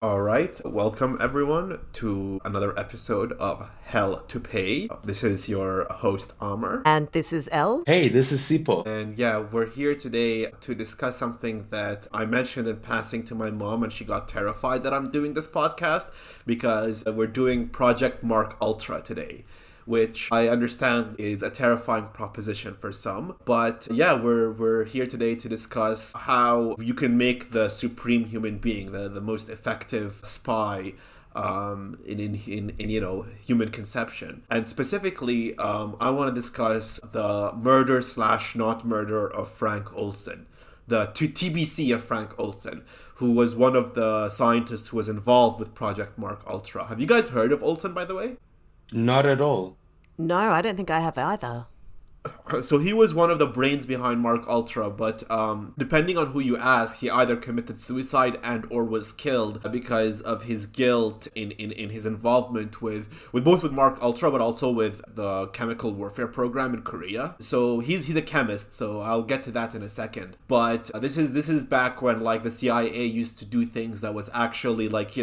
All right, welcome everyone to another episode of Hell to Pay. This is your host Amr. And this is Elle. Hey, this is Sipo. And yeah, we're here today to discuss something that I mentioned in passing to my mom, and she got terrified that I'm doing this podcast because we're doing Project Mark Ultra today, which I understand is a terrifying proposition for some. But yeah, we're here today to discuss how you can make the supreme human being, the most effective spy in human conception. And specifically, I want to discuss the murder slash not murder of Frank Olson. The TBC of Frank Olson, who was one of the scientists who was involved with Project Mark Ultra. Have you guys heard of Olson, by the way? Not at all. No, I don't think I have either. So he was one of the brains behind Mark Ultra, but depending on who you ask, he either committed suicide and or was killed because of his guilt in his involvement with both with Mark Ultra, but also with the chemical warfare program in Korea. So he's a chemist, so I'll get to that in a second. But this is back when like the CIA used to do things that was actually like,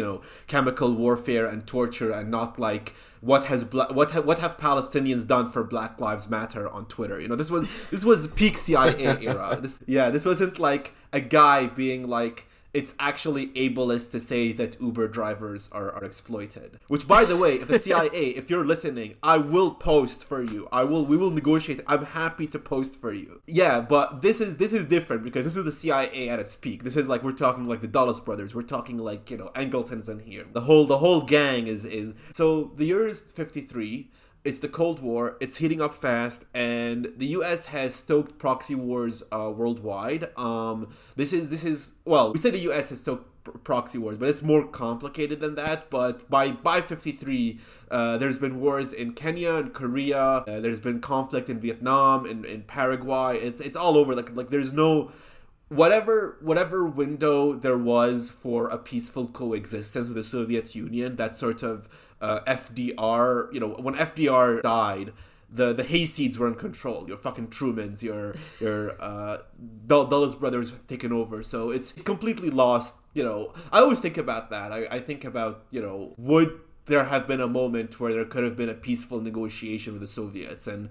chemical warfare and torture, and not like what have Palestinians done for Black Lives Matter on Twitter. This was peak CIA era. This wasn't like a guy being like, it's actually ableist to say that Uber drivers are exploited. Which, by the way, if the CIA, if you're listening, I will post for you. We will negotiate. I'm happy to post for you. Yeah, but this is different because this is the CIA at its peak. This is like, we're talking like the Dulles brothers. We're talking like, Angleton's in here. The whole gang is. So the year is 53. It's the Cold War. It's heating up fast, and the U.S. has stoked proxy wars worldwide. This is well, we say the U.S. has stoked proxy wars, but it's more complicated than that. But by 53, there's been wars in Kenya and Korea. There's been conflict in Vietnam, in Paraguay. It's all over. Like there's no. Whatever window there was for a peaceful coexistence with the Soviet Union, that sort of FDR, when FDR died, the hayseeds were in control. Your fucking Trumans, your Dulles brothers taken over. So it's completely lost. I always think about that. I think about, would there have been a moment where there could have been a peaceful negotiation with the Soviets? And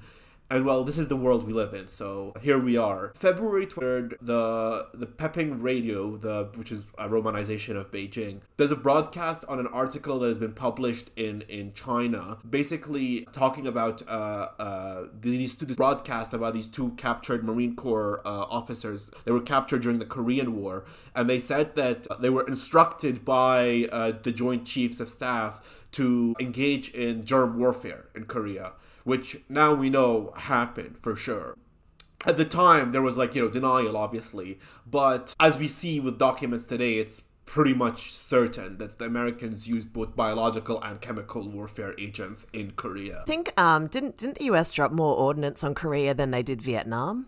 well, this is the world we live in, so here we are. February 3rd, the Peping Radio, which is a romanization of Beijing, there's a broadcast on an article that has been published in China, basically talking about this broadcast about these two captured Marine Corps officers. They were captured during the Korean War, and they said that they were instructed by the Joint Chiefs of Staff to engage in germ warfare in Korea, which now we know happened for sure. At the time, there was denial, obviously. But as we see with documents today, it's pretty much certain that the Americans used both biological and chemical warfare agents in Korea. I think, didn't the US drop more ordnance on Korea than they did Vietnam?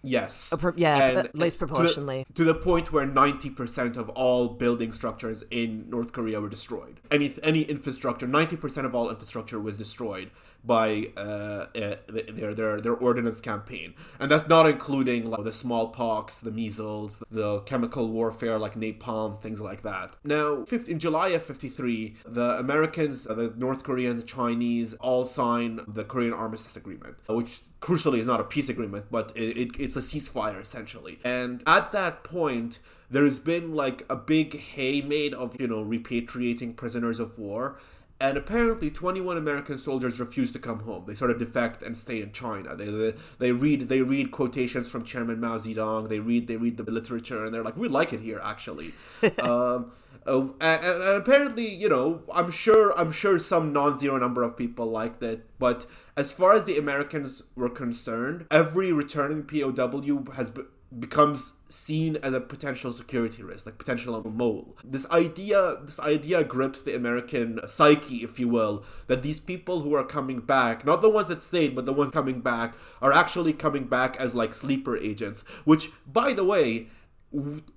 Yes. At least proportionally. To the point where 90% of all building structures in North Korea were destroyed. Any infrastructure, 90% of all infrastructure was destroyed by their ordnance campaign. And that's not including the smallpox, the measles, the chemical warfare like napalm, things like that. Now, in July of 53, the Americans, the North Koreans, the Chinese all sign the Korean Armistice Agreement, which crucially is not a peace agreement, but it's a ceasefire essentially. And at that point, there's been a big hay made of repatriating prisoners of war. And apparently 21 American soldiers refused to come home. They sort of defect and stay in China. They read quotations from Chairman Mao Zedong. They read the literature, and they're like, we like it here, actually. And apparently, I'm sure some non-zero number of people liked it. But as far as the Americans were concerned, every returning POW becomes seen as a potential security risk, like potential mole. This idea grips the American psyche, if you will, that these people who are coming back, not the ones that stayed, but the ones coming back, are actually coming back as sleeper agents, which, by the way,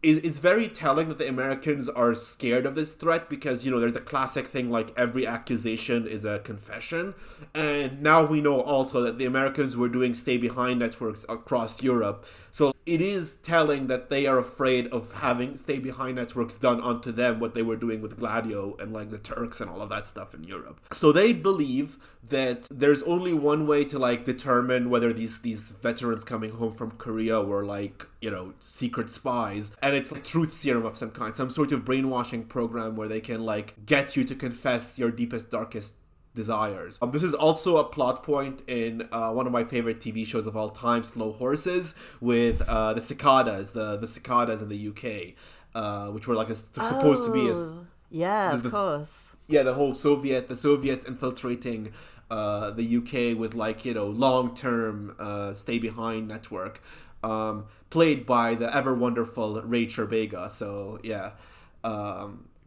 is very telling that the Americans are scared of this threat, because there's the classic thing every accusation is a confession, and now we know also that the Americans were doing stay behind networks across Europe. So it is telling that they are afraid of having stay-behind networks done onto them what they were doing with Gladio and like the Turks and all of that stuff in Europe. So they believe that there's only one way to like determine whether these veterans coming home from Korea were like, you know, secret spies, and it's like truth serum of some kind, some sort of brainwashing program where they can like get you to confess your deepest, darkest desires. This is also a plot point in one of my favorite TV shows of all time, Slow Horses, with the cicadas, the cicadas in the UK, which were like supposed to be as of course. Yeah, the Soviets infiltrating the UK with like, you know, long-term stay-behind network, played by the ever wonderful Ray Cherbega. So yeah.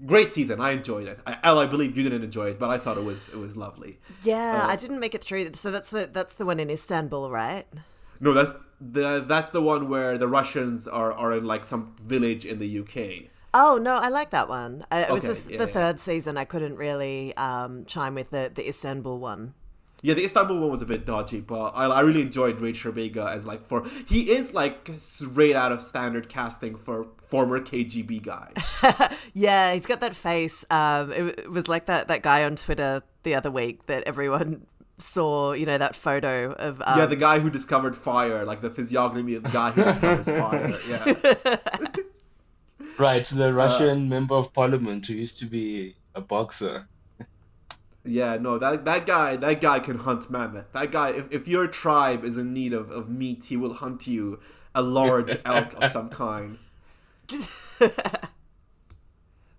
Great season. I enjoyed it. I believe you didn't enjoy it, but I thought it was lovely. Yeah, I didn't make it through. So that's the one in Istanbul, right? No, that's the one where the Russians are in like some village in the UK. Oh no, I like that one. It was Okay, just yeah, the yeah. third season. I couldn't really chime with the Istanbul one. Yeah, the Istanbul one was a bit dodgy, but I really enjoyed Ray Cherbega as like he is like straight out of standard casting for former KGB guy. Yeah, he's got that face. It was like that guy on Twitter the other week that everyone saw, you know, that photo of... Yeah, the guy who discovered fire, like the physiognomy of the guy who discovers fire, yeah. Right, the Russian member of parliament who used to be a boxer. Yeah, no, that guy can hunt mammoth. That guy, if your tribe is in need of meat, he will hunt you a large elk of some kind.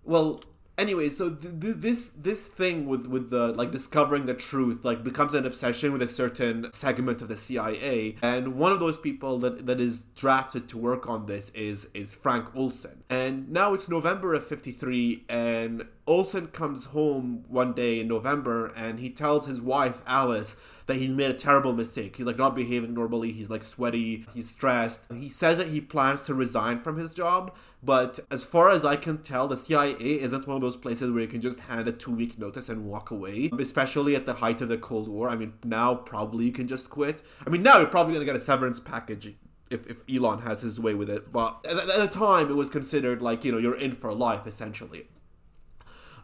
Well, anyway, so this thing with the like discovering the truth like becomes an obsession with a certain segment of the CIA, and one of those people that is drafted to work on this is Frank Olson. And now it's November of '53, and Olson comes home one day in November, and he tells his wife Alice that he's made a terrible mistake. He's like not behaving normally. He's like sweaty. He's stressed. He says that he plans to resign from his job, but as far as I can tell, the CIA isn't one of those places where you can just hand a 2-week notice and walk away, especially at the height of the Cold War. I mean, now probably you can just quit. I mean, now you're probably going to get a severance package if Elon has his way with it, but at the time it was considered like, you know, you're in for life essentially.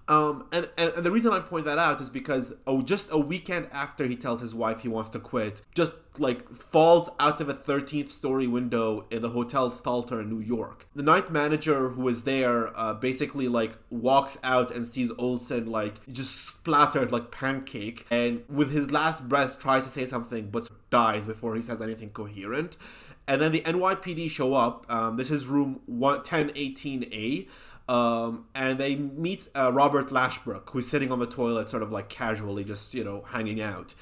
And the reason I point that out is because just a weekend after he tells his wife he wants to quit, just like falls out of a 13th story window in the Hotel Stalter in New York. The night manager who was there basically like walks out and sees Olson like just splattered like pancake, and with his last breath tries to say something but dies before he says anything coherent. And then the NYPD show up. This is room 1018A. And they meet Robert Lashbrook, who's sitting on the toilet, sort of like casually, just, you know, hanging out.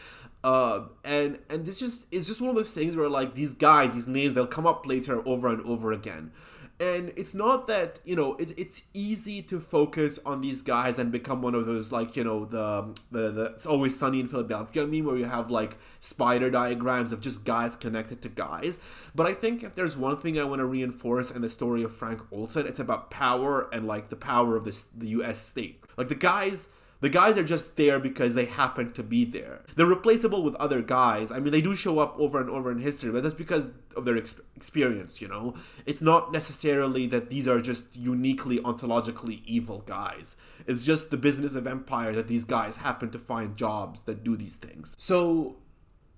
And it's just one of those things where like these guys, these names, they'll come up later over and over again. And it's not that, you know, it's easy to focus on these guys and become one of those, like, you know, the It's Always Sunny in Philadelphia meme where you have like spider diagrams of just guys connected to guys. But I think if there's one thing I want to reinforce in the story of Frank Olson, it's about power and like the power of the US state. Like the guys are just there because they happen to be there. They're replaceable with other guys. I mean, they do show up over and over in history, but that's because of their experience, you know? It's not necessarily that these are just uniquely ontologically evil guys. It's just the business of empire that these guys happen to find jobs that do these things. So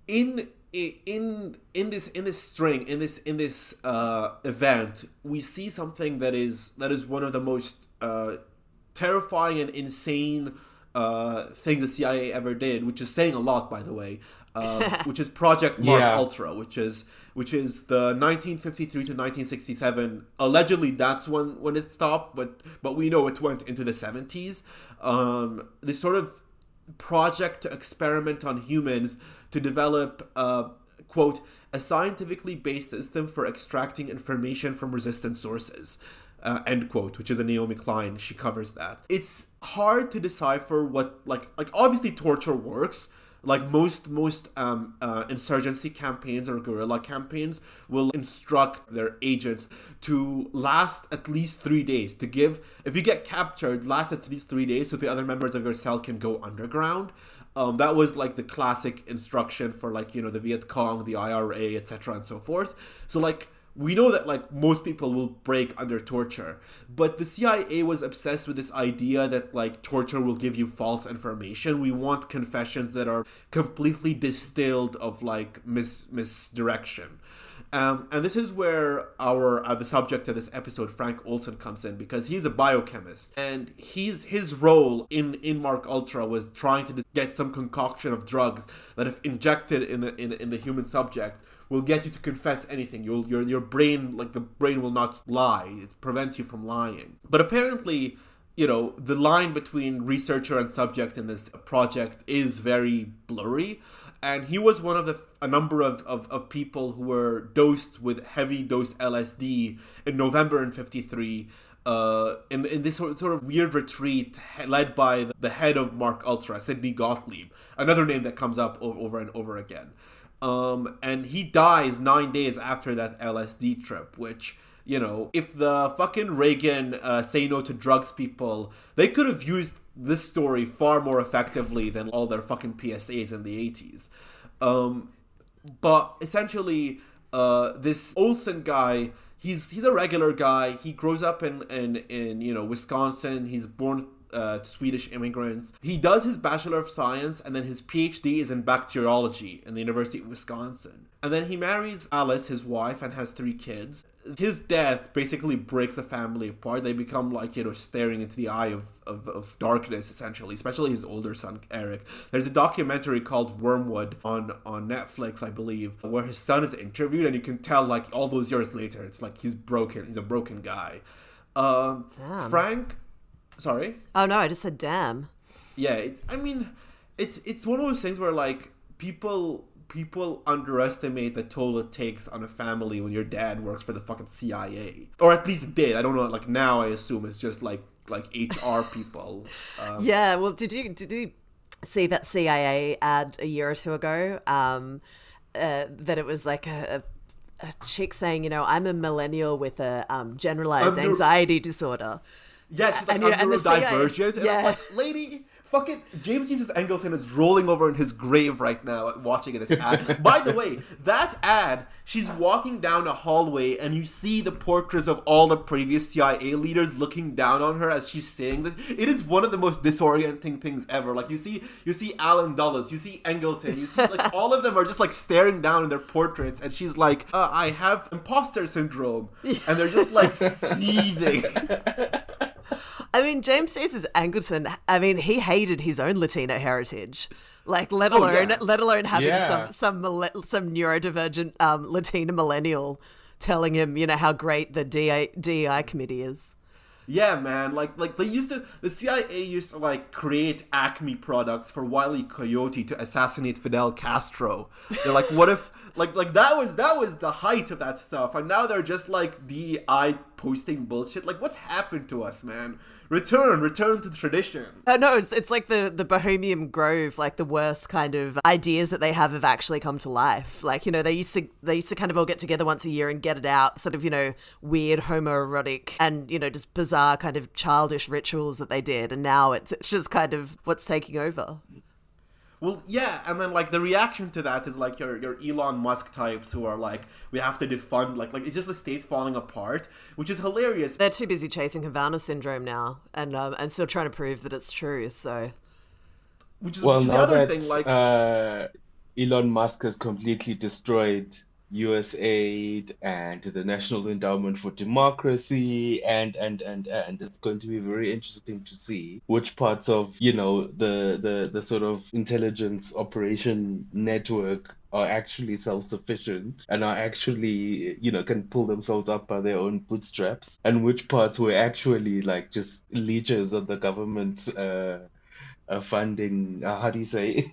in this event, we see something that is one of the most terrifying and insane thing the CIA ever did, which is saying a lot, by the way, which is Project Mark Ultra, which is the 1953 to 1967. Allegedly, that's when it stopped, but we know it went into the 70s. This sort of project to experiment on humans to develop, quote, a scientifically based system for extracting information from resistant sources. End quote, which is a Naomi Klein. She covers that. It's hard to decipher what, like obviously torture works. Like most insurgency campaigns or guerrilla campaigns will instruct their agents to last at least 3 days. If you get captured, last at least 3 days so the other members of your cell can go underground. That was like the classic instruction for like, you know, the Viet Cong, the IRA, etc. and so forth. So like, we know that like most people will break under torture, but the CIA was obsessed with this idea that like torture will give you false information. We want confessions that are completely distilled of like misdirection. And this is where our the subject of this episode, Frank Olson, comes in, because he's a biochemist, and his role in Mark Ultra was trying to get some concoction of drugs that, if injected in the human subject, will get you to confess anything. Your brain, like the brain, will not lie. It prevents you from lying. But apparently, you know, the line between researcher and subject in this project is very blurry. And he was one of a number of people who were dosed with heavy dose LSD in November in 53, in this sort of weird retreat led by the head of Mark Ultra, Sidney Gottlieb, another name that comes up over and over again. And he dies 9 days after that LSD trip, which, you know, if the fucking Reagan say no to drugs people, they could have used this story far more effectively than all their fucking PSAs in the 80s. But essentially, this Olson guy, he's a regular guy. He grows up in you know, Wisconsin. He's born Swedish immigrants. He does his Bachelor of Science, and then his PhD is in bacteriology in the University of Wisconsin. And then he marries Alice, his wife, and has 3 kids. His death basically breaks the family apart. They become like, you know, staring into the eye of darkness, essentially, especially his older son, Eric. There's a documentary called Wormwood on Netflix, I believe, where his son is interviewed, and you can tell, like, all those years later, it's like he's broken. He's a broken guy. Damn. Frank... Sorry? Oh, no, I just said damn. Yeah, it's one of those things where, like, people underestimate the toll it takes on a family when your dad works for the fucking CIA. Or at least did. I don't know, like, now I assume it's just, like HR people. Yeah, well, did you see that CIA ad a year or two ago? That it was, like, a chick saying, you know, I'm a millennial with a generalized anxiety disorder. Yeah, she's like, I'm neurodivergent. And I'm like, lady, fucking James Jesus Angleton is rolling over in his grave right now watching this ad. By the way, that ad, she's walking down a hallway and you see the portraits of all the previous CIA leaders looking down on her as she's saying this. It is one of the most disorienting things ever. Like, you see Alan Dulles, you see Angleton, you see, like, all of them are just, like, staring down in their portraits, and she's like, I have imposter syndrome. And they're just, like, seething. I mean, James Jesus Angleton, I mean, he hated his own Latino heritage, like, let alone having some neurodivergent Latino millennial telling him, you know, how great the DEI committee is. Yeah, man. Like the CIA used to, like, create Acme products for Wile E. Coyote to assassinate Fidel Castro. They're like, what if, like that was the height of that stuff, and now they're just, like, DEI posting bullshit. Like, what's happened to us, man? Return to tradition. Oh no, it's like the Bohemian Grove, like the worst kind of ideas that they have actually come to life. Like, you know, they used to kind of all get together once a year and get it out, sort of, you know, weird homoerotic and, you know, just bizarre kind of childish rituals that they did, and now it's just kind of what's taking over. Well, yeah, and then, like, the reaction to that is, like, your Elon Musk types who are like, we have to defund, like it's just the state's falling apart, which is hilarious. They're too busy chasing Havana syndrome now, and still trying to prove that it's true. So, which is now the other that thing, like, Elon Musk has completely destroyed US aid and the National Endowment for Democracy, and it's going to be very interesting to see which parts of, you know, the sort of intelligence operation network are actually self-sufficient and are actually, you know, can pull themselves up by their own bootstraps, and which parts were actually, like, just leeches of the government funding. How do you say?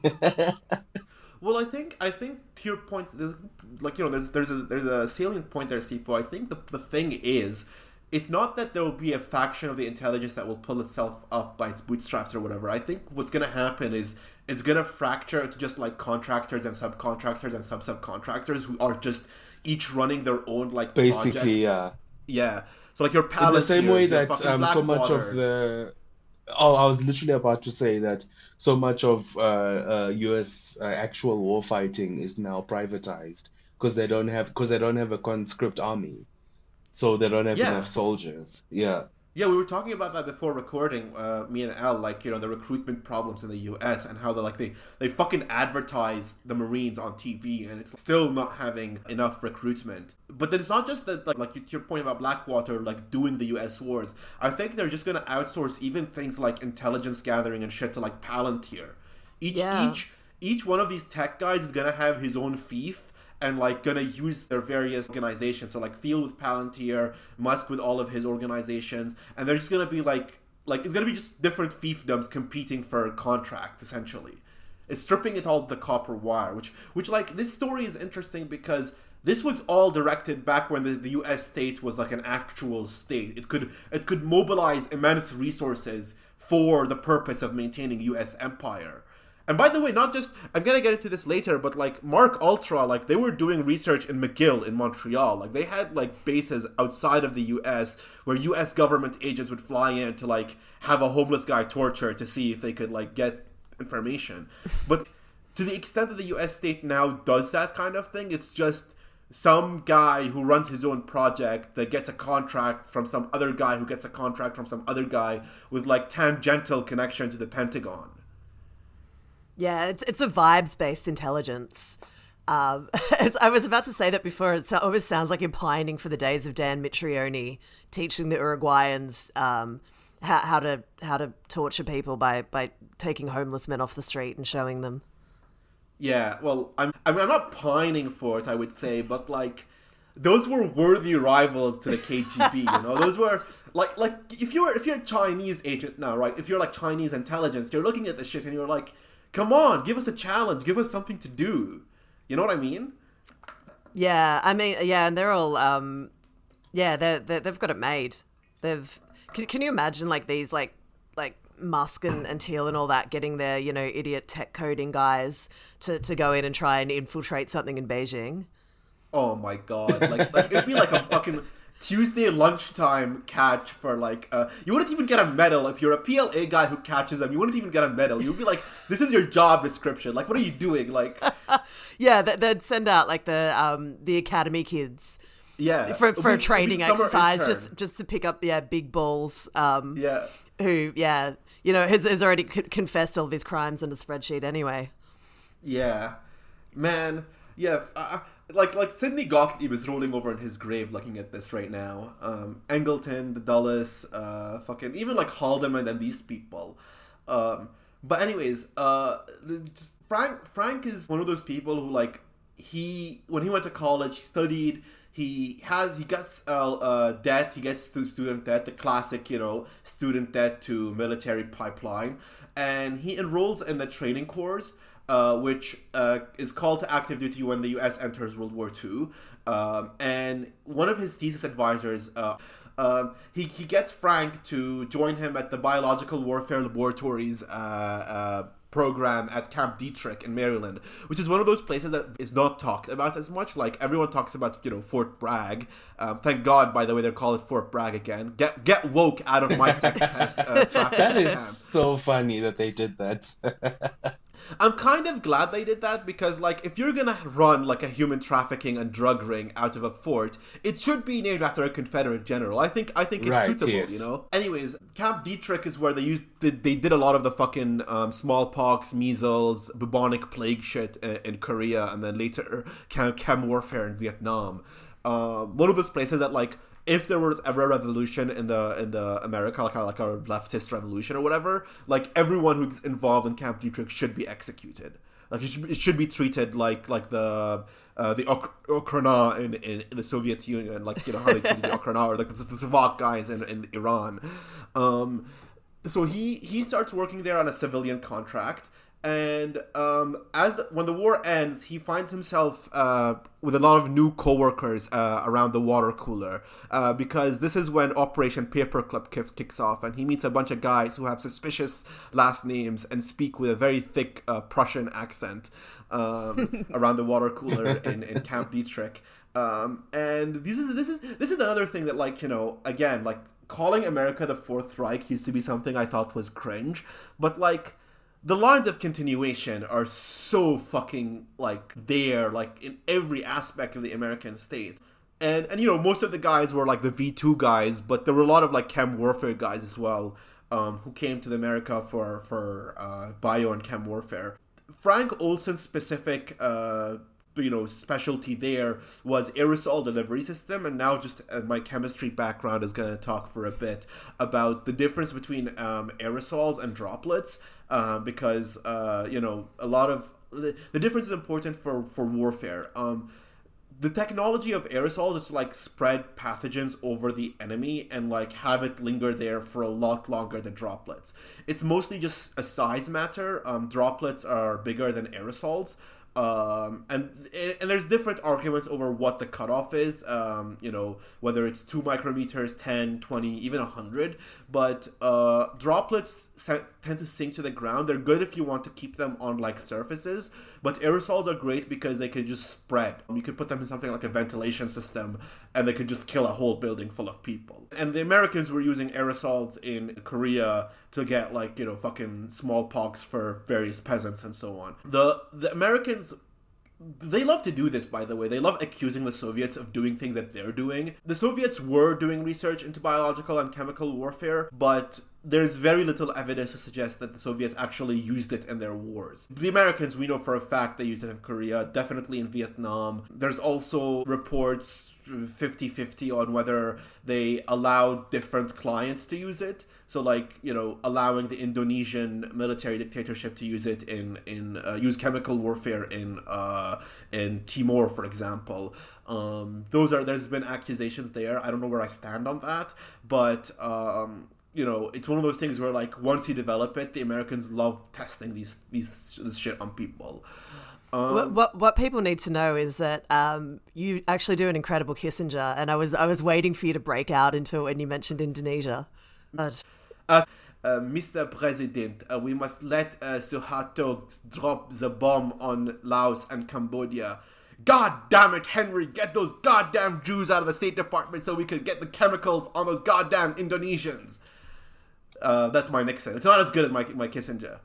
Well, I think to your point, there's, like, you know, there's a salient point there, Sifo. I think the thing is, it's not that there will be a faction of the intelligence that will pull itself up by its bootstraps or whatever. I think what's going to happen is it's going to fracture into just, like, contractors and subcontractors and subcontractors who are just each running their own, like, basically projects. Yeah. So, like, your Palantirs, in the same way that so much of the... Oh, I was literally about to say that so much of U.S. Actual war fighting is now privatized because they don't have a conscript army, so they don't have enough Yeah. soldiers. Yeah. Yeah, we were talking about that before recording, me and Al, like, the recruitment problems in the US and how they fucking advertise the Marines on TV and it's still not having enough recruitment. But then it's not just that, like to your point about Blackwater, like, doing the US wars. I think they're just gonna outsource even things like intelligence gathering and shit to, like, Palantir. Each, Yeah. each, each one of these tech guys is gonna have his own fief and like gonna use their various organizations. So like Thiel with Palantir, Musk with all of his organizations, and they're just gonna be like it's gonna be just different fiefdoms competing for a contract essentially. It's stripping it all of the copper wire, which like this story is interesting because this was all directed back when the US state was like an actual state. It could mobilize immense resources for the purpose of maintaining US empire. And by the way, not just, I'm gonna get into this later, but like Mark Ultra, like they were doing research in McGill in Montreal. Like they had like bases outside of the US where US government agents would fly in to like have a homeless guy tortured to see if they could like get information. But to the extent that the US state now does that kind of thing, it's just some guy who runs his own project that gets a contract from some other guy who gets a contract from some other guy with like tangential connection to the Pentagon. Yeah, it's a vibes-based intelligence. I was about to say that before. It always sounds like you're pining for the days of Dan Mitrione teaching the Uruguayans how to torture people by taking homeless men off the street and showing them. Yeah, well, I'm not pining for it, I would say, but like those were worthy rivals to the KGB. Those were like if you're a Chinese agent now, right? If you're like Chinese intelligence, you're looking at this shit and you're like, come on, give us a challenge, give us something to do. You know what I mean? Yeah, I mean, yeah, and they're all, they've got it made. Can you imagine like these like Musk and Thiel and all that getting their idiot tech coding guys to go in and try and infiltrate something in Beijing? Oh my god, like it'd be like a fucking Tuesday lunchtime catch for like you wouldn't even get a medal if you're a PLA guy who catches them. You wouldn't even get a medal. You'd be like, this is your job description. Like, what are you doing? Like, yeah, they'd send out like the academy kids, yeah, for a it'd training be summer exercise, intern. just to pick up big balls. Yeah, Who has already confessed all of his crimes in a spreadsheet anyway. yeah, man, yeah. Like Sidney Gottlieb is rolling over in his grave looking at this right now. Angleton, the Dulles, fucking even like Haldeman and these people. But anyways, Frank is one of those people who like when he went to college, he studied. He gets debt. He gets student debt, the classic student debt to military pipeline, and he enrolls in the training corps. Which is called to active duty when the U.S. enters World War II. And one of his thesis advisors, he gets Frank to join him at the Biological Warfare Laboratories program at Camp Detrick in Maryland, which is one of those places that is not talked about as much. Like everyone talks about, Fort Bragg. Thank God, by the way, they call it Fort Bragg again. Get woke out of my sex pest traffic. That is so funny that they did that. I'm kind of glad they did that because, like, if you're gonna run like a human trafficking and drug ring out of a fort, it should be named after a Confederate general. I think it's Right, suitable, yes. Anyways, Camp Detrick is where they did a lot of the fucking smallpox, measles, bubonic plague shit in Korea, and then later chem warfare in Vietnam. One of those places that like, if there was ever a revolution in the America, like a leftist revolution or whatever, like everyone who's involved in Camp Detrick should be executed. Like it should be treated like the Okhrana in the Soviet Union, like how they treated the Okhrana or like the Savak guys in Iran. So he starts working there on a civilian contract. And when the war ends, he finds himself with a lot of new coworkers around the water cooler because this is when Operation Paperclip kicks off, and he meets a bunch of guys who have suspicious last names and speak with a very thick Prussian accent around the water cooler in Camp Detrick. And this is another thing that, like, again, like calling America the Fourth Reich used to be something I thought was cringe, but like, the lines of continuation are so fucking, like, there, like, in every aspect of the American state. And you know, most of the guys were, like, the V2 guys, but there were a lot of, like, chem warfare guys as well, who came to America for bio and chem warfare. Frank Olson's specific, specialty there was aerosol delivery system, and now just my chemistry background is going to talk for a bit about the difference between aerosols and droplets, because a lot of the difference is important for warfare. The technology of aerosols is to, like, spread pathogens over the enemy and, like, have it linger there for a lot longer than droplets. It's mostly just a size matter. Droplets are bigger than aerosols. And there's different arguments over what the cutoff is, whether it's 2 micrometers, 10, 20, even 100. But droplets tend to sink to the ground. They're good if you want to keep them on, like, surfaces. But aerosols are great because they can just spread. You could put them in something like a ventilation system, and they could just kill a whole building full of people. And the Americans were using aerosols in Korea to get, like, fucking smallpox for various peasants and so on. The Americans, they love to do this, by the way. They love accusing the Soviets of doing things that they're doing. The Soviets were doing research into biological and chemical warfare, but there's very little evidence to suggest that the Soviets actually used it in their wars. The Americans, we know for a fact they used it in Korea, definitely in Vietnam. There's also reports 50-50 on whether they allowed different clients to use it. So, like, allowing the Indonesian military dictatorship to use it use chemical warfare in Timor, for example. There's been accusations there. I don't know where I stand on that, but it's one of those things where, like, once you develop it, the Americans love testing this shit on people. What people need to know is that you actually do an incredible Kissinger, and I was waiting for you to break out into it when you mentioned Indonesia. But Mr. President, we must let Suharto drop the bomb on Laos and Cambodia. God damn it, Henry, get those goddamn Jews out of the State Department so we could get the chemicals on those goddamn Indonesians. That's my Nixon. It's not as good as my Kissinger.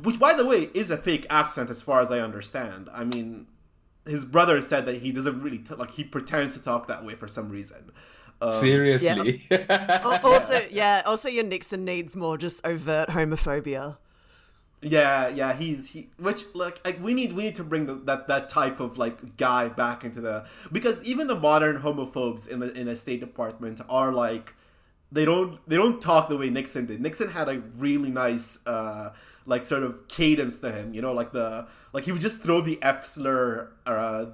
Which, by the way, is a fake accent as far as I understand. I mean, his brother said that he doesn't really, he pretends to talk that way for some reason. Seriously? Yeah. Also, your Nixon needs more just overt homophobia. Yeah, we need to bring that type of, like, guy back into because even the modern homophobes in the State Department are, like, they don't talk the way Nixon did. Nixon had a really nice sort of cadence to him, he would just throw the F slur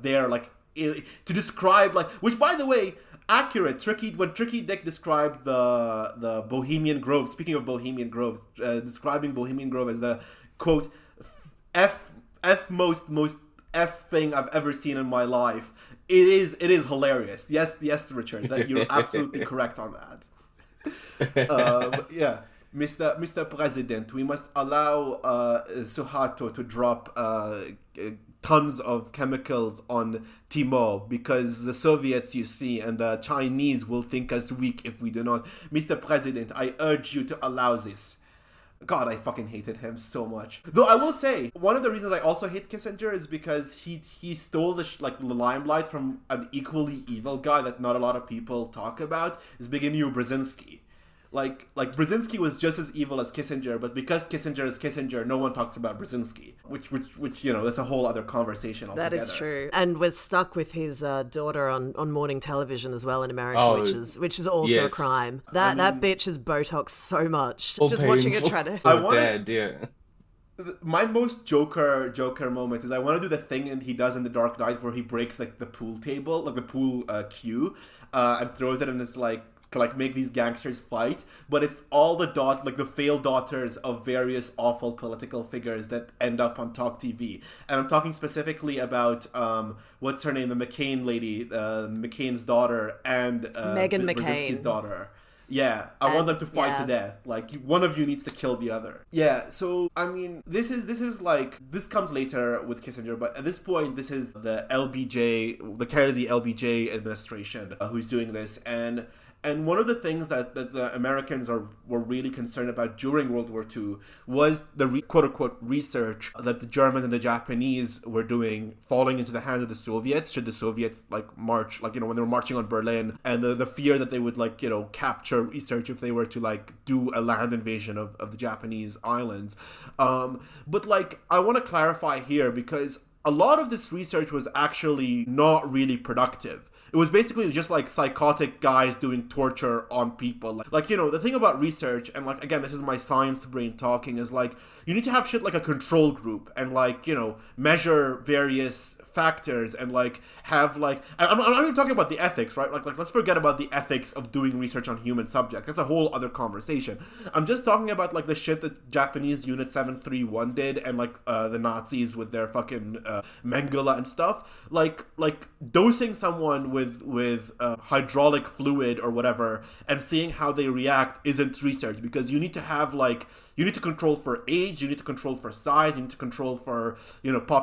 there, like, to describe, like, which, by the way, accurate. When Tricky Dick described the Bohemian Grove, speaking of Bohemian Grove, describing Bohemian Grove as the, quote, F most F thing I've ever seen in my life, it is hilarious. Yes, Richard, that you're absolutely correct on that. Yeah. Mr. President, we must allow Suharto to drop tons of chemicals on Timor because the Soviets, you see, and the Chinese will think us weak if we do not. Mr. President, I urge you to allow this. God, I fucking hated him so much. Though I will say, one of the reasons I also hate Kissinger is because he stole the limelight from an equally evil guy that not a lot of people talk about, is Zbigniew Brzezinski. Like Brzezinski was just as evil as Kissinger, but because Kissinger is Kissinger, no one talks about Brzezinski, which that's a whole other conversation altogether. That is true, and we're stuck with his daughter on morning television as well in America, which is also a crime. That bitch is Botox so much. Just watching it try to. My most Joker moment is I want to do the thing he does in The Dark Knight where he breaks, like, the pool table, like the pool cue, and throws it, and it's like, to, like, make these gangsters fight, but it's all the failed daughters of various awful political figures that end up on Talk TV. And I'm talking specifically about what's her name, the McCain lady, McCain's daughter, and Meghan McCain. Brzezinski's daughter. Yeah, I want them to fight to death. Like, one of you needs to kill the other. Yeah, so, I mean, this comes later with Kissinger, but at this point, this is the LBJ, the Kennedy LBJ administration who's doing this, and And one of the things that the Americans were really concerned about during World War II was the quote-unquote research that the Germans and the Japanese were doing falling into the hands of the Soviets, should the Soviets, like, march, like, when they were marching on Berlin, and the fear that they would, like, capture research if they were to, like, do a land invasion of the Japanese islands. But, like, I want to clarify here, because a lot of this research was actually not really productive. It was basically just like psychotic guys doing torture on people. Like, the thing about research, and like, again, this is my science brain talking, is like, you need to have shit like a control group and like, measure various factors and like have like, I'm not even talking about the ethics, right? Like let's forget about the ethics of doing research on human subjects. That's a whole other conversation. I'm just talking about like the shit that Japanese Unit 731 did, and like the Nazis with their fucking Mengele and stuff. Like dosing someone with hydraulic fluid or whatever and seeing how they react isn't research, because you need to have like, you need to control for age, you need to control for size, you need to control for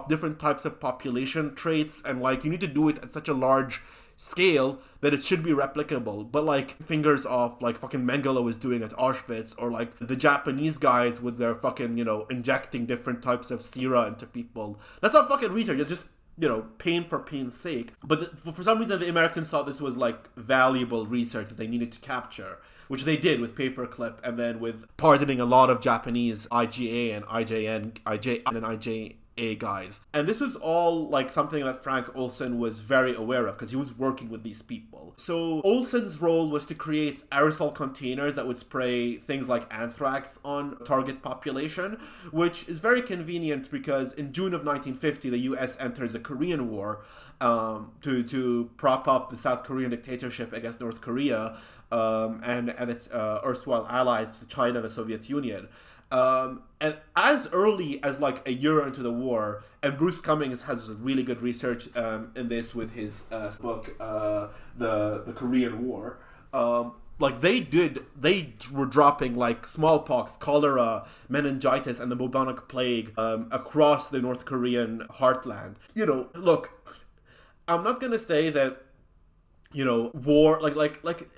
different types of population traits, and like you need to do it at such a large scale that it should be replicable. But like fingers off like fucking Mengele was doing at Auschwitz, or like the Japanese guys with their fucking injecting different types of sera into people, that's not fucking research. It's just pain for pain's sake. But for some reason, the Americans thought this was like valuable research that they needed to capture, which they did with Paperclip, and then with pardoning a lot of Japanese IGA and IJA guys. And this was all like something that Frank Olson was very aware of, because he was working with these people. So Olson's role was to create aerosol containers that would spray things like anthrax on target population, which is very convenient because in June of 1950, the US enters the Korean War to prop up the South Korean dictatorship against North Korea and its erstwhile allies, China and the Soviet Union. And as early as like a year into the war, and Bruce Cummings has really good research in this with his book, the Korean War. Like they were dropping like smallpox, cholera, meningitis, and the bubonic plague across the North Korean heartland. Look, I'm not gonna say that war like.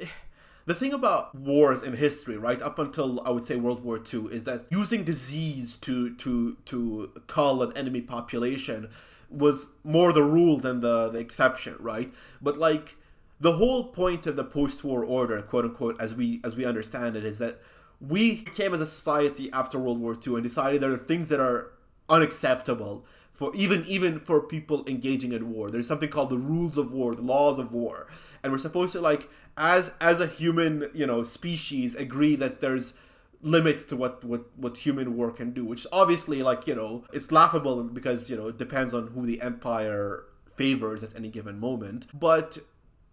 The thing about wars in history, right, up until I would say World War II, is that using disease to cull an enemy population was more the rule than the exception, right? But like the whole point of the post-war order, quote unquote, as we understand it, is that we came as a society after World War II and decided there are things that are unacceptable for even for people engaging in war. There's something called the rules of war, the laws of war, and we're supposed to like as a human species agree that there's limits to what human war can do, which obviously like it's laughable because it depends on who the empire favors at any given moment. But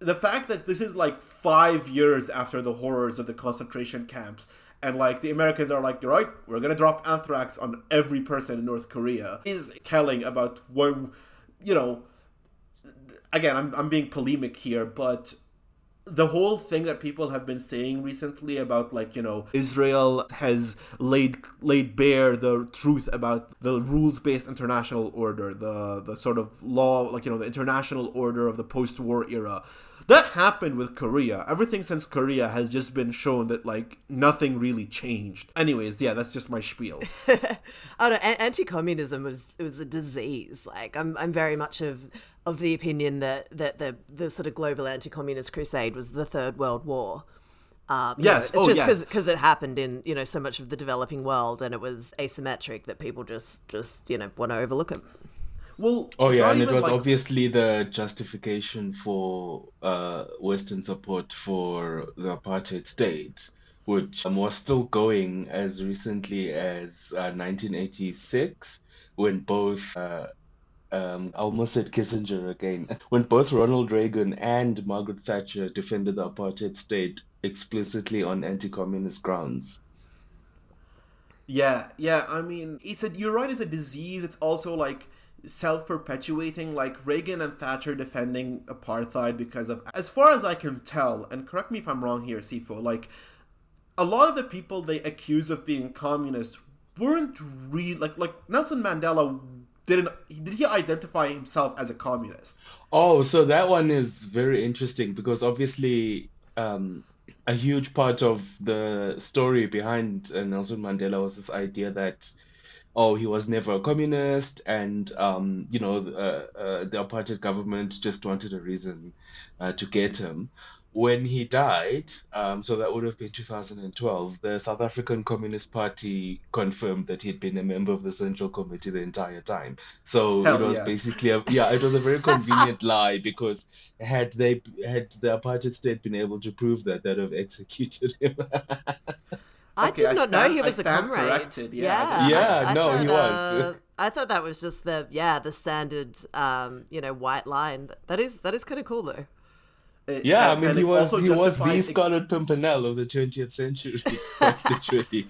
the fact that this is like 5 years after the horrors of the concentration camps, and like the Americans are like, right, we're gonna drop anthrax on every person in North Korea, is telling about what again, I'm being polemic here, but the whole thing that people have been saying recently about like Israel has laid bare the truth about the rules-based international order, the sort of law, like the international order of the post-war era. That happened with Korea. Everything since Korea has just been shown that like nothing really changed. Anyways, yeah, that's just my spiel. I don't know, anti-communism was a disease. Like I'm very much of the opinion that the sort of global anti-communist crusade was the Third World War. Yes, it's just because it happened in so much of the developing world, and it was asymmetric that people just want to overlook it. Well, and it was obviously the justification for Western support for the apartheid state, which was still going as recently as 1986, when both I almost said Kissinger again, when both Ronald Reagan and Margaret Thatcher defended the apartheid state explicitly on anti-communist grounds. Yeah. I mean, you're right. It's a disease. It's also like self-perpetuating, like Reagan and Thatcher defending apartheid because of, as far as I can tell, and correct me if I'm wrong here, Sifo, like a lot of the people they accuse of being communists weren't really like Nelson Mandela did he identify himself as a communist? Oh, so that one is very interesting because obviously a huge part of the story behind Nelson Mandela was this idea that, oh, he was never a communist, and the apartheid government just wanted a reason to get him. When he died, so that would have been 2012, the South African Communist Party confirmed that he'd been a member of the Central Committee the entire time. So it Hell was yes. basically it was a very convenient lie, because had the apartheid state been able to prove that, they'd have executed him. I Okay, did not know he I was a stand comrade. corrected. Yeah, I didn't Yeah, know Yeah, that. no, he was. I thought that was just the standard white line. That is kind of cool though. Yeah, I mean, And he it was also he was the justifies Scarlet Pimpernel of the 20th century, quite literally.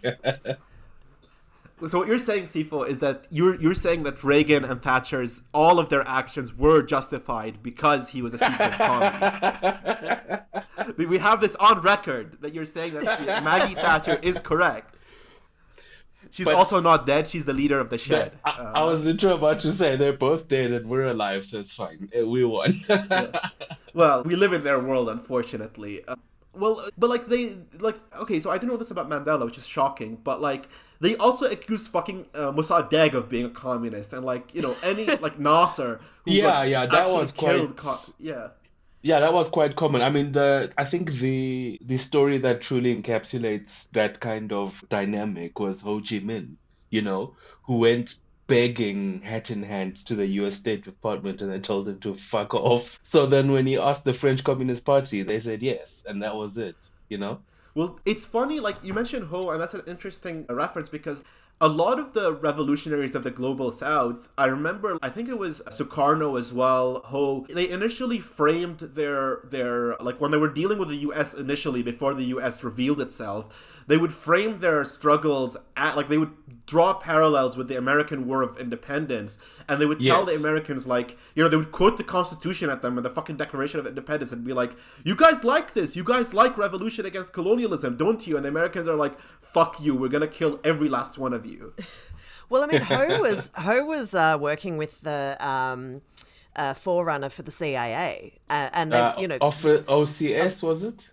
so what you're saying, Sifo, is that you're saying that Reagan and Thatcher's all of their actions were justified because he was a secret commie. We have this on record that you're saying that Maggie Thatcher is correct. She's But also not dead. She's the leader of the Shed. I was literally about to say they're both dead and we're alive, so it's fine. We won. Yeah. Well, we live in their world, unfortunately. But like okay, so I didn't know this about Mandela, which is shocking. But like they also accused fucking Mossadegh of being a communist, and like any like Nasser who Yeah, that actually was killed. quite. Yeah. Yeah, that was quite common. I mean, I think the story that truly encapsulates that kind of dynamic was Ho Chi Minh, who went begging hat in hand to the US State Department, and they told him to fuck off. So then when he asked the French Communist Party, they said yes, and that was it. Well, it's funny, like you mentioned Ho, and that's an interesting reference because a lot of the revolutionaries of the global south, I remember, I think it was Sukarno as well, Ho, they initially framed their like when they were dealing with the US initially before the US revealed itself, they would frame their struggles like they would draw parallels with the American War of Independence, and they would tell the Yes. Americans, like, they would quote the Constitution at them and the fucking Declaration of Independence and be like, you guys like this, you guys like revolution against colonialism, don't you? And the Americans are like, fuck you, we're gonna kill every last one of you. Well, I mean, Ho was working with the forerunner for the CIA, and then Of OCS, was it?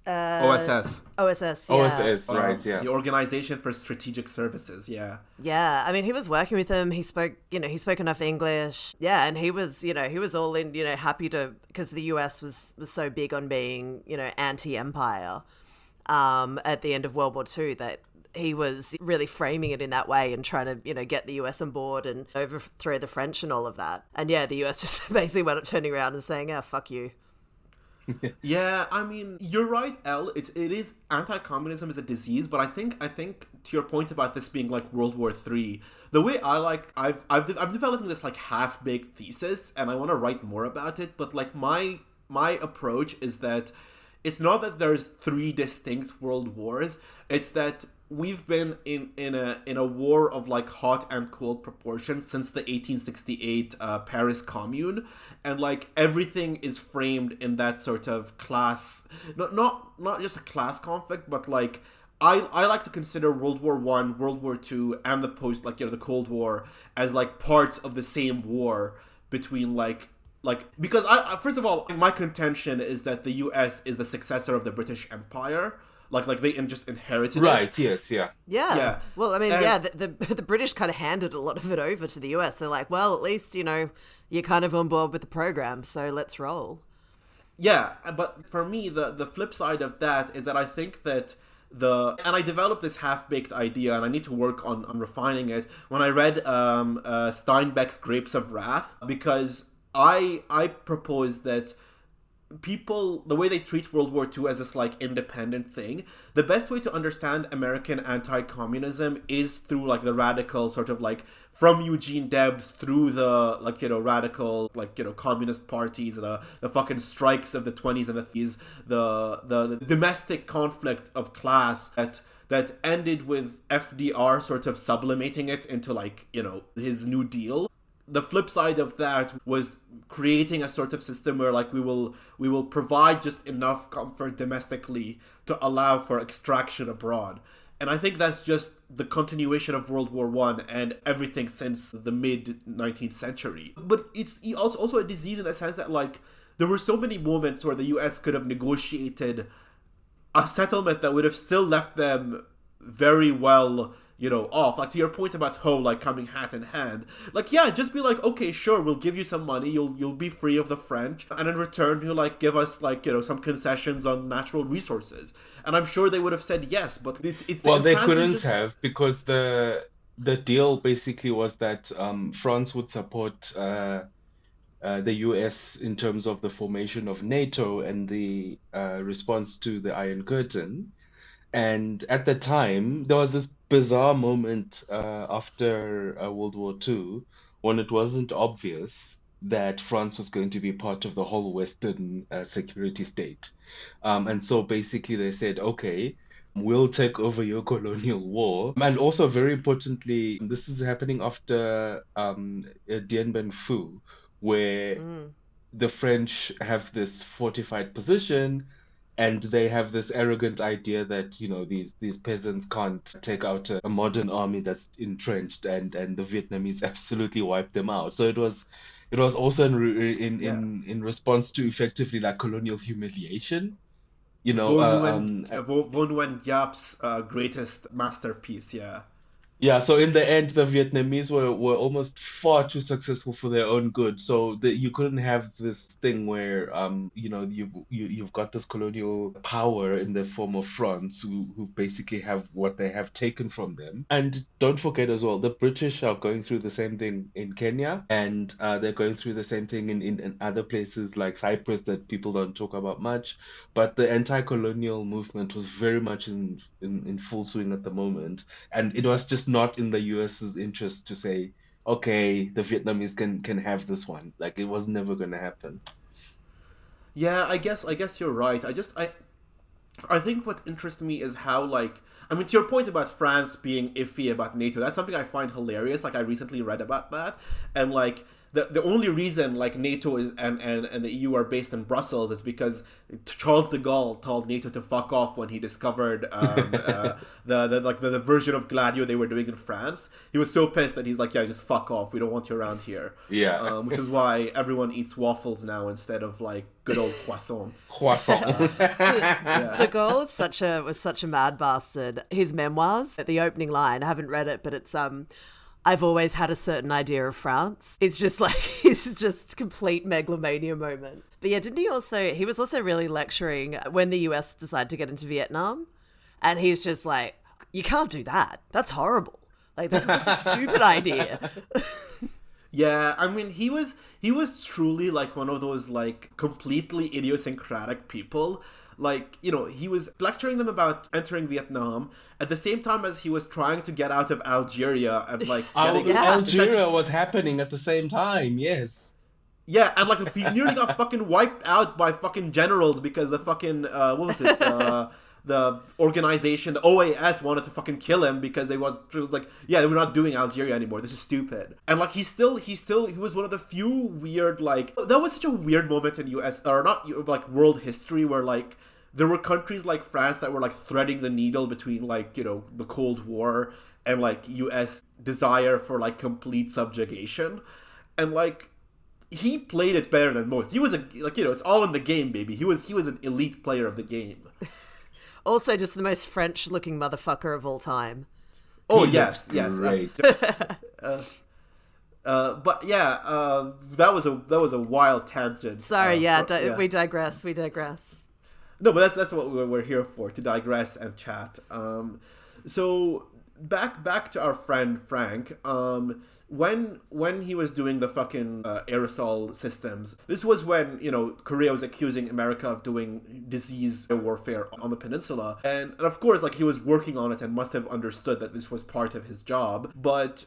OSS. OSS. Yeah. OSS, right, yeah. The Organization for Strategic Services, yeah. Yeah, I mean, he was working with them. He spoke enough English. Yeah, and he was all in, happy to, because the US was so big on being, anti-empire at the end of World War II, that he was really framing it in that way and trying to, get the US on board and overthrow the French and all of that. And yeah, the US just basically wound up turning around and saying, fuck you. Yeah, I mean, you're right, Elle. It is anti-communism is a disease, but I think to your point about this being like World War III, the way I'm developing this like half-baked thesis, and I want to write more about it. But like my approach is that it's not that there's three distinct world wars. It's that we've been in a war of like hot and cold proportions since the 1868 Paris Commune, and like everything is framed in that sort of class, not just a class conflict, but like I like to consider World War One, World War Two, and the post the Cold War as like parts of the same war between because I first of all, my contention is that the US is the successor of the British Empire. Like they just inherited Right, it. yes, yeah. Yeah. Well, I mean, the British kind of handed a lot of it over to the US. They're like, well, at least, you're kind of on board with the program, so let's roll. Yeah, but for me, the flip side of that is that I think that and I developed this half-baked idea, and I need to work on refining it, when I read Steinbeck's Grapes of Wrath, because I propose that the way they treat World War II as this like independent thing, the best way to understand American anti-communism is through like the radical sort of like from Eugene Debs through the radical communist parties, the fucking strikes of the 20s and the 30s, the domestic conflict of class that ended with FDR sort of sublimating it into his New Deal. The flip side of that was creating a sort of system where we will provide just enough comfort domestically to allow for extraction abroad. And I think that's just the continuation of World War One and everything since the mid 19th century. But it's also a disease in the sense that there were so many moments where the US could have negotiated a settlement that would have still left them very well, off. Like, to your point about Ho, like, coming hat in hand. Like, yeah, just be like, okay, sure, we'll give you some money, you'll be free of the French, and in return, you'll, like, give us, like, some concessions on natural resources. And I'm sure they would have said yes, but it's Well, they couldn't have, because the deal basically was that France would support the US in terms of the formation of NATO and the response to the Iron Curtain. And at the time, there was this bizarre moment after World War II when it wasn't obvious that France was going to be part of the whole Western security state. And so basically they said, okay, we'll take over your colonial war. And also, very importantly, this is happening after Dien Bien Phu, where the French have this fortified position, and they have this arrogant idea that these peasants can't take out a modern army that's entrenched, and the Vietnamese absolutely wiped them out. So it was also in response to effectively like colonial humiliation. Von Nguyen Yap's greatest masterpiece, yeah. Yeah, so in the end, the Vietnamese were almost far too successful for their own good. So you couldn't have this thing where you've got this colonial power in the form of France, who basically have what they have taken from them. And don't forget as well, the British are going through the same thing in Kenya, and they're going through the same thing in other places like Cyprus that people don't talk about much. But the anti-colonial movement was very much in full swing at the moment, and it was just not in the US's interest to say, okay, the Vietnamese can have this one. Like, it was never going to happen. Yeah, I guess you're right. I think what interests me is how, like, I mean, to your point about France being iffy about NATO, that's something I find hilarious. Like, I recently read about that, and like, the only reason like NATO is and the EU are based in Brussels is because Charles de Gaulle told NATO to fuck off when he discovered the version of Gladio they were doing in France. He was so pissed that he's like, yeah, just fuck off. We don't want you around here. Yeah. Which is why everyone eats waffles now instead of like good old croissants. Croissant. De Gaulle was such a mad bastard. His memoirs, at the opening line, I haven't read it, but it's I've always had a certain idea of France. It's just like, it's just complete megalomania moment. But yeah, he was also really lecturing when the US decided to get into Vietnam. And he's just like, you can't do that. That's horrible. Like, that's a stupid idea. Yeah, I mean, he was truly like one of those like completely idiosyncratic people. Like, he was lecturing them about entering Vietnam at the same time as he was trying to get out of Algeria and like Algeria was happening at the same time, yes. Yeah, and like he nearly got fucking wiped out by fucking generals because the fucking what was it? The organization, the OAS, wanted to fucking kill him because it was like, yeah, we're not doing Algeria anymore. This is stupid. And like he was one of the few weird, like, that was such a weird moment in US or not like world history where like there were countries like France that were like threading the needle between like, the Cold War and like US desire for like complete subjugation. And like he played it better than most. He was it's all in the game, baby. He was an elite player of the game. Also, just the most French-looking motherfucker of all time. Oh, yes. Right. But yeah, that was a wild tangent. Sorry, we digress. No, but that's what we're here for, to digress and chat. So back to our friend Frank. When he was doing the fucking aerosol systems, this was when, Korea was accusing America of doing disease warfare on the peninsula. And of course, like, he was working on it and must have understood that this was part of his job. But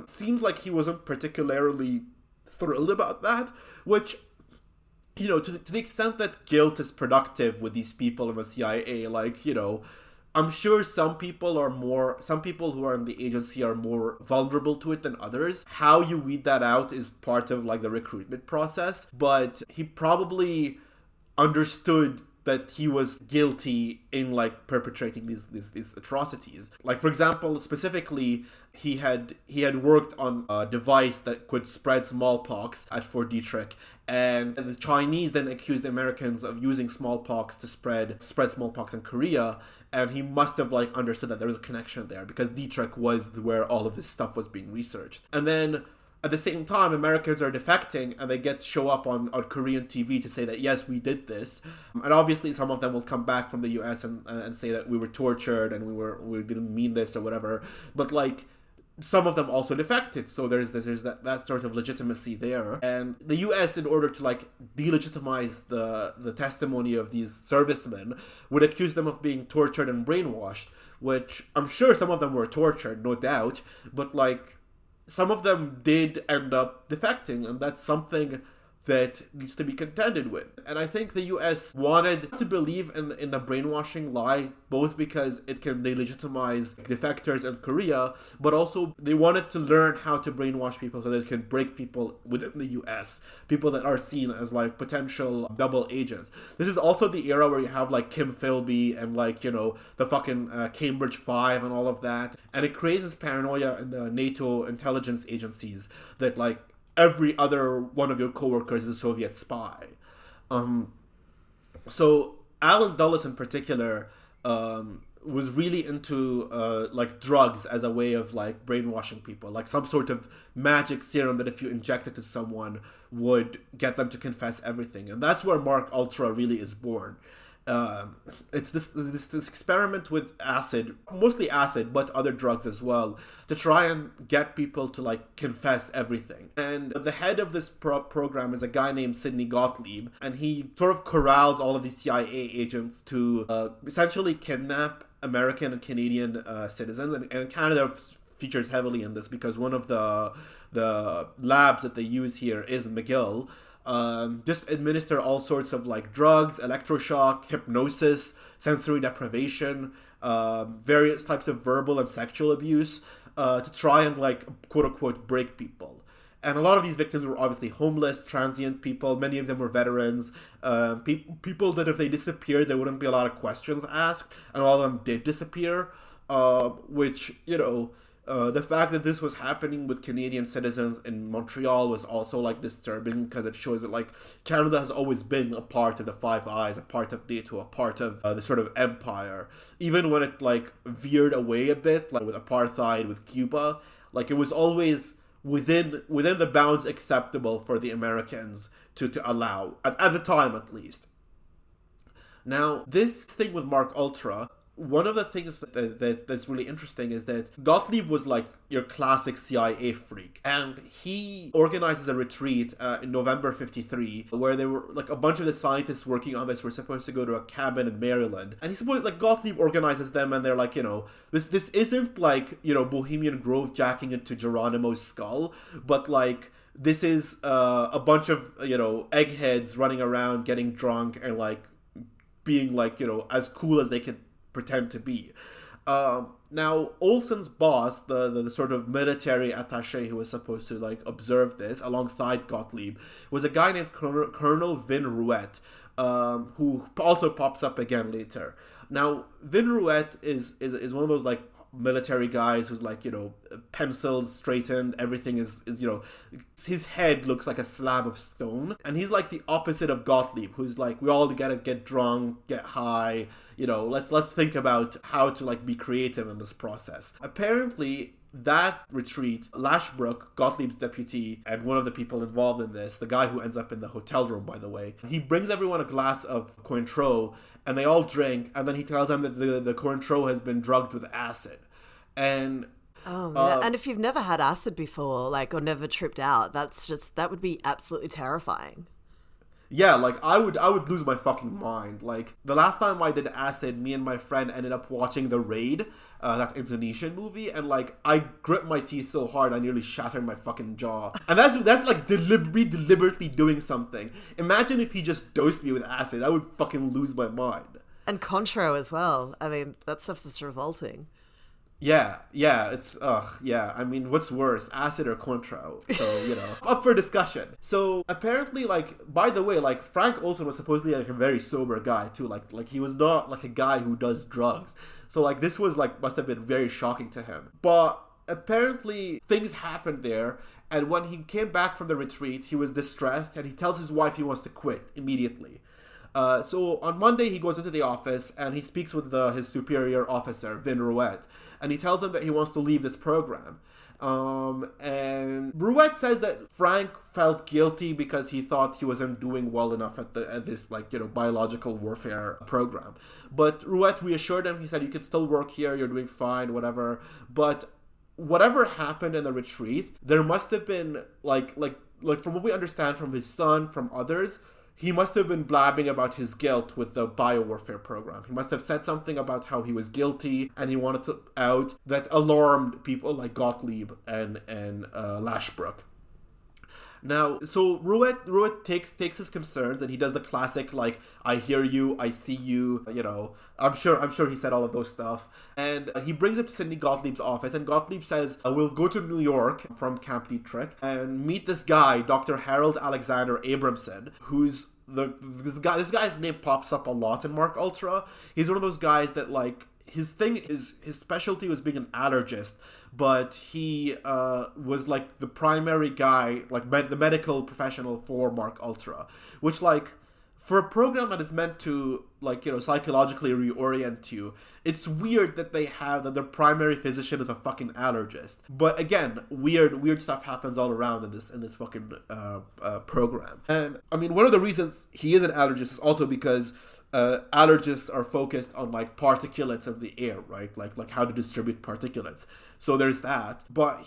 seems like he wasn't particularly thrilled about that, which, to the extent that guilt is productive with these people in the CIA, like, I'm sure some people who are in the agency are more vulnerable to it than others. How you weed that out is part of like the recruitment process, but he probably understood that he was guilty in like perpetrating these atrocities. Like, for example, specifically, he had worked on a device that could spread smallpox at Fort Detrick, and the Chinese then accused the Americans of using smallpox to spread smallpox in Korea, and he must have like understood that there was a connection there because Detrick was where all of this stuff was being researched. And then at the same time, Americans are defecting and they show up on Korean TV to say that, yes, we did this. And obviously some of them will come back from the US and say that we were tortured and we didn't mean this or whatever. But like, some of them also defected, so there's that sort of legitimacy there. And the US, in order to like delegitimize the testimony of these servicemen, would accuse them of being tortured and brainwashed, which I'm sure some of them were tortured, no doubt, but like some of them did end up defecting, and that's something that needs to be contended with. And I think the US wanted to believe in the brainwashing lie, both because it can delegitimize defectors in Korea, but also they wanted to learn how to brainwash people so that it can break people within the US, people that are seen as like potential double agents. This is also the era where you have like Kim Philby and like, you know, the fucking Cambridge 5 and all of that. And it creates this paranoia in the NATO intelligence agencies that like every other one of your coworkers is a Soviet spy. So Alan Dulles in particular was really into like drugs as a way of like brainwashing people, like some sort of magic serum that if you inject it to someone would get them to confess everything. And that's where Mark Ultra really is born. It's this experiment with acid, mostly acid, but other drugs as well, to try and get people to like confess everything. And the head of this program is a guy named Sidney Gottlieb, and he sort of corrals all of these CIA agents to essentially kidnap American and Canadian citizens, and Canada features heavily in this because one of the labs that they use here is McGill. Just administer all sorts of like drugs, electroshock, hypnosis, sensory deprivation, various types of verbal and sexual abuse to try and like quote unquote break people. And a lot of these victims were obviously homeless, transient people. Many of them were veterans, people that if they disappeared, there wouldn't be a lot of questions asked, and all of them did disappear, which, you know, the fact that this was happening with Canadian citizens in Montreal was also like disturbing because it shows that like Canada has always been a part of the Five Eyes, a part of NATO, a part of the sort of empire. Even when it like veered away a bit, like with apartheid, with Cuba, like it was always within the bounds acceptable for the Americans to allow, at the time at least. Now, this thing with Mark Ultra, one of the things that's really interesting is that Gottlieb was like your classic CIA freak, and he organizes a retreat in November 1953 where there were like a bunch of the scientists working on this were supposed to go to a cabin in Maryland, and he's supposed like Gottlieb organizes them, and they're like, you know, this isn't like, you know, Bohemian Grove jacking into Geronimo's skull, but like this is a bunch of, you know, eggheads running around getting drunk and like being like, you know, as cool as they could pretend to be. Now, Olson's boss, the sort of military attaché who was supposed to like observe this alongside Gottlieb, was a guy named Colonel Vin Rouet, who also pops up again later. Now, Vin Rouet is one of those like military guys who's like, you know, pencils straightened, everything is, you know, his head looks like a slab of stone, and he's like the opposite of Gottlieb, who's like, we all gotta get drunk, get high, you know, let's think about how to like be creative in this process. Apparently that retreat, Lashbrook, Gottlieb's deputy, and one of the people involved in this, the guy who ends up in the hotel room, by the way, he brings everyone a glass of Cointreau, and they all drink, and then he tells them that the Cointreau has been drugged with acid. And oh man. And if you've never had acid before, like, or never tripped out, that would be absolutely terrifying. Yeah, like, I would lose my fucking mind. Like, the last time I did acid, me and my friend ended up watching The Raid, that Indonesian movie, and, like, I gripped my teeth so hard I nearly shattered my fucking jaw. And that's like, deliberately doing something. Imagine if he just dosed me with acid. I would fucking lose my mind. And Contro as well. I mean, that stuff's just revolting. Yeah, it's yeah. I mean, what's worse, acid or Cointreau? So up for discussion. So apparently, like, by the way, like Frank Olson was supposedly like a very sober guy too. Like he was not like a guy who does drugs. So like this was like must have been very shocking to him. But apparently things happened there, and when he came back from the retreat, he was distressed, and he tells his wife he wants to quit immediately. So on Monday, he goes into the office and he speaks with his superior officer, Vin Rouet, and he tells him that he wants to leave this program. And Rouet says that Frank felt guilty because he thought he wasn't doing well enough at this biological warfare program. But Rouet reassured him. He said, "You can still work here. You're doing fine, whatever." But whatever happened in the retreat, there must have been like from what we understand from his son, from others. He must have been blabbing about his guilt with the biowarfare program. He must have said something about how he was guilty and he wanted to out that alarmed people like Gottlieb and Lashbrook. Now, so Rouet takes his concerns and he does the classic like, "I hear you, I see you," I'm sure he said all of those stuff. And he brings it to Sidney Gottlieb's office, and Gottlieb says, "We'll go to New York from Camp Dietrich and meet this guy, Dr. Harold Alexander Abramson, who's this guy's name pops up a lot in Mark Ultra. He's one of those guys that like his specialty was being an allergist, but he was like the primary guy, like the medical professional for Mark Ultra, which like for a program that is meant to like psychologically reorient you, it's weird that their primary physician is a fucking allergist. But again, weird stuff happens all around in this fucking program. And I mean, one of the reasons he is an allergist is also because allergists are focused on like particulates in the air, right? Like how to distribute particulates. So there's that. But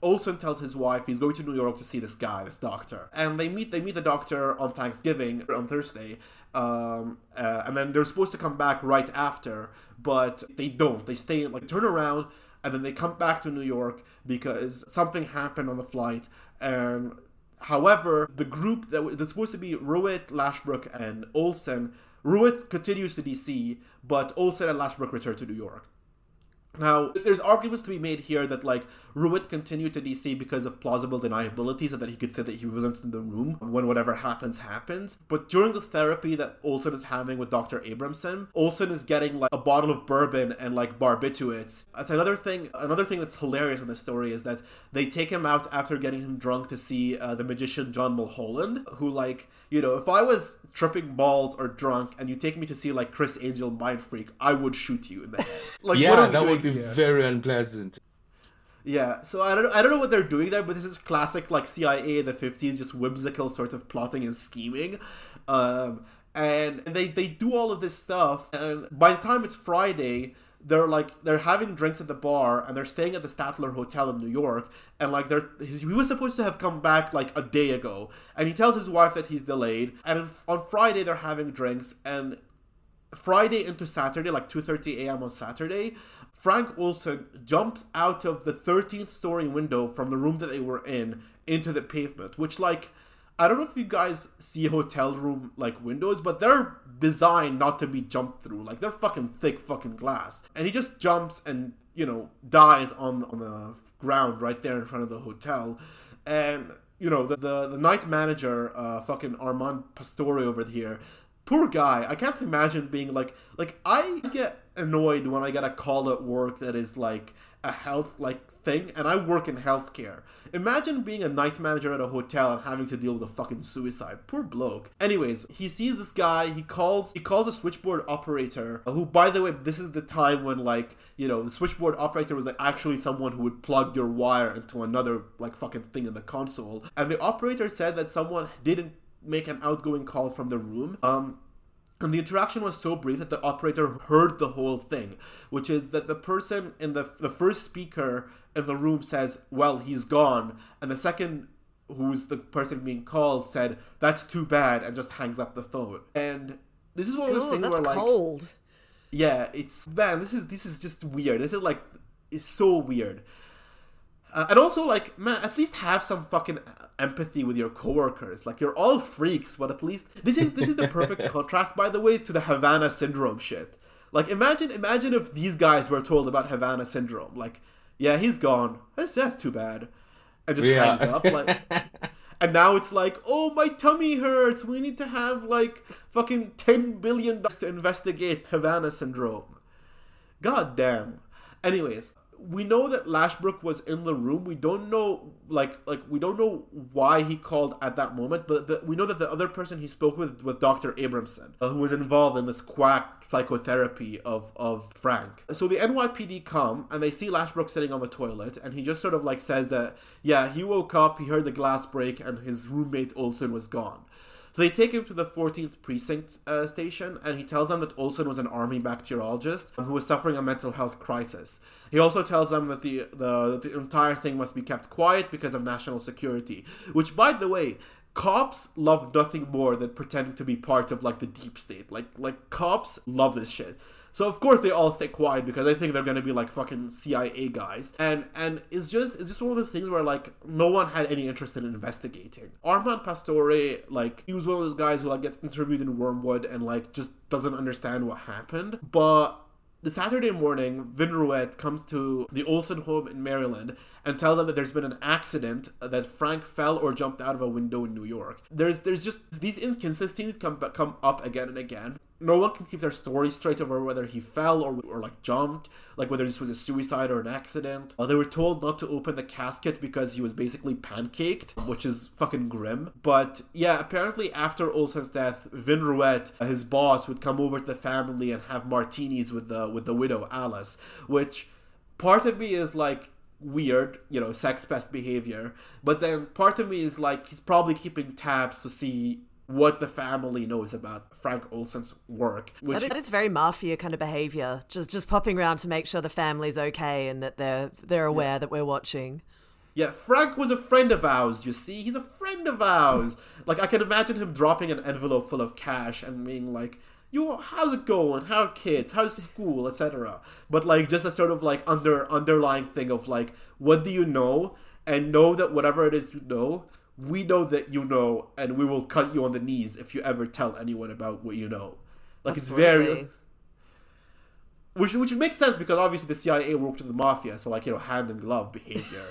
Olson tells his wife he's going to New York to see this doctor, and they meet the doctor on Thanksgiving on Thursday. And then they're supposed to come back right after, but they don't. They stay, like, turn around, and then they come back to New York because something happened on the flight. And however, the group that's supposed to be Rouet, Lashbrook, and Olson, Rouet continues to DC, but Olson and Lashbrook return to New York. Now, there's arguments to be made here that, like, Rouet continued to DC because of plausible deniability, so that he could say that he wasn't in the room when whatever happens. But during this therapy that Olson is having with Dr. Abramson, Olson is getting, like, a bottle of bourbon and, like, barbiturates. That's another thing that's hilarious in this story is that they take him out after getting him drunk to see the magician John Mulholland, who, like, if I was tripping balls or drunk and you take me to see, like, Chris Angel Mind Freak, I would shoot you in the head. Like, yeah, that would be very unpleasant. Yeah, so I don't know what they're doing there, but this is classic like CIA in the 50s, just whimsical sort of plotting and scheming. And they do all of this stuff, and by the time it's Friday, they're having drinks at the bar, and they're staying at the Statler Hotel in New York, and like he was supposed to have come back like a day ago, and he tells his wife that he's delayed, and on Friday they're having drinks, and Friday into Saturday, like 2:30 a.m. on Saturday, Frank Olson jumps out of the 13th story window from the room that they were in into the pavement, which, like, I don't know if you guys see hotel room, like, windows, but they're designed not to be jumped through. Like, they're fucking thick fucking glass. And he just jumps and, dies on the ground right there in front of the hotel. And, the night manager, fucking Armand Pastore over here, poor guy. I can't imagine being like I get annoyed when I get a call at work that is like a health like thing, and I work in healthcare. Imagine being a night manager at a hotel and having to deal with a fucking suicide. Poor bloke. Anyways, he sees this guy, he calls a switchboard operator, who, by the way, this is the time when, like, the switchboard operator was like actually someone who would plug your wire into another like fucking thing in the console. And the operator said that someone didn't make an outgoing call from the room. And the interaction was so brief that the operator heard the whole thing, which is that the person in the first speaker in the room says, "Well, he's gone," and the second, who's the person being called, said, "That's too bad," and just hangs up the phone. And this is one of those things where, like, cold. Yeah, this is just weird. This is like, it's so weird. And also, like, man, at least have some fucking empathy with your coworkers. Like, you're all freaks, but at least this is the perfect contrast, by the way, to the Havana syndrome shit. Like, imagine if these guys were told about Havana syndrome. Like, yeah, he's gone. That's too bad. And just hangs up. Like, and now it's like, oh, my tummy hurts. We need to have, like, fucking $10 billion to investigate Havana syndrome. God damn. Anyways, we know that Lashbrook was in the room. We don't know, we don't know why he called at that moment, but we know that the other person he spoke with was Dr. Abramson, who was involved in this quack psychotherapy of Frank. So the NYPD come, and they see Lashbrook sitting on the toilet, and he just sort of, like, says that, yeah, he woke up, he heard the glass break, and his roommate Olson was gone. So they take him to the 14th Precinct station, and he tells them that Olson was an army bacteriologist who was suffering a mental health crisis. He also tells them that the entire thing must be kept quiet because of national security, which, by the way, cops love nothing more than pretending to be part of, like, the deep state. Like cops love this shit. So of course they all stay quiet because they think they're gonna be like fucking CIA guys. And it's just one of those things where, like, no one had any interest in investigating. Armand Pastore, like, he was one of those guys who, like, gets interviewed in Wormwood and, like, just doesn't understand what happened. But the Saturday morning, Vin Rouet comes to the Olson home in Maryland and tells them that there's been an accident, that Frank fell or jumped out of a window in New York. There's just these inconsistencies come up again and again. No one can keep their story straight over whether he fell or like jumped, like whether this was a suicide or an accident. They were told not to open the casket because he was basically pancaked, which is fucking grim. But yeah, apparently after Olson's death, Vin Rouet, his boss, would come over to the family and have martinis with the widow Alice, which part of me is like, weird, sex pest behavior, but then part of me is like, he's probably keeping tabs to see what the family knows about Frank Olson's work. That is very mafia kind of behavior, just popping around to make sure the family's okay and that they're aware that we're watching. Yeah, Frank was a friend of ours, you see? He's a friend of ours. Like, I can imagine him dropping an envelope full of cash and being like, how's it going? How are kids? How's school? Etc. But, like, just a sort of, like, underlying thing of, like, what do you know? And know that whatever it is you know, we know that you know, and we will cut you on the knees if you ever tell anyone about what you know. Like, Absolutely. It's very... Which makes sense because obviously the CIA worked with the mafia, so, like, hand in glove behavior.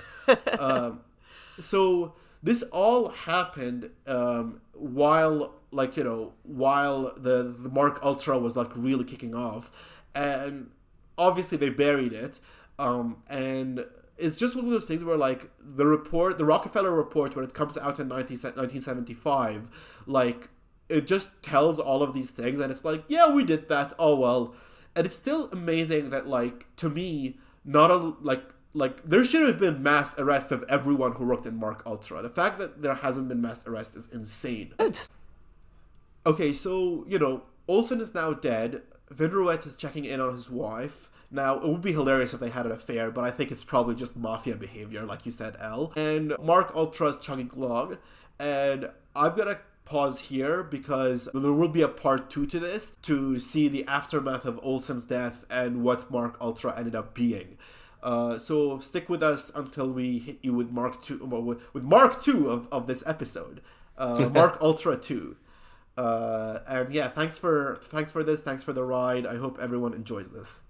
So this all happened while the Mark Ultra was, like, really kicking off, and obviously they buried it, and it's just one of those things where, like, the Rockefeller report, when it comes out in 1975, like, it just tells all of these things, and it's like, yeah, we did that, oh well. And it's still amazing that, like, to me, there should have been mass arrest of everyone who worked in Mark Ultra. The fact that there hasn't been mass arrest is insane. Okay, so, Olson is now dead. Vin Rouet is checking in on his wife. Now, it would be hilarious if they had an affair, but I think it's probably just mafia behavior, like you said, Elle. And Mark Ultra's chugging along. And I'm gonna pause here because there will be a part 2 to this to see the aftermath of Olson's death and what Mark Ultra ended up being. So stick with us until we hit you with Mark 2, with Mark 2 of this episode. Mark Ultra 2. And yeah, thanks for this. Thanks for the ride. I hope everyone enjoys this.